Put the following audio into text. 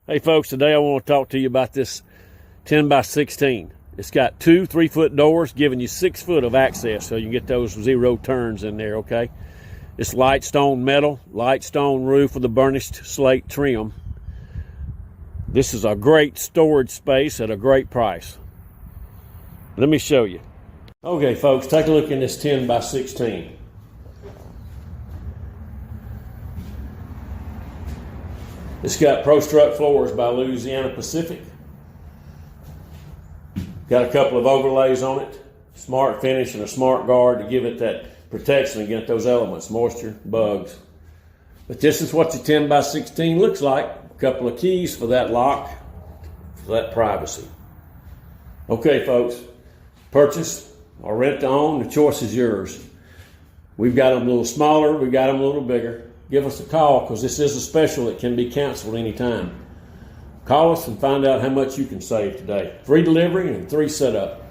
Hey folks, today I want to talk to you about this 10 by 16. It's got two 3-foot doors giving you 6 foot of access so you can get those 0 turns in there, okay? It's light stone metal, light stone roof with a burnished slate trim. This is a great storage space at a great price. Let me show you. Okay folks, take a look in this 10 by 16. It's got Pro-Struct floors by Louisiana Pacific. Got a couple of overlays on it. Smart finish and a smart guard to give it that protection against those elements, moisture, bugs. But this is what your 10 by 16 looks like. A couple of keys for that lock, for that privacy. Okay folks, purchase or rent to own, the choice is yours. We've got them a little smaller, we've got them a little bigger. Give us a call because this is a special that can be canceled anytime. Call us and find out how much you can save today. Free delivery and free setup.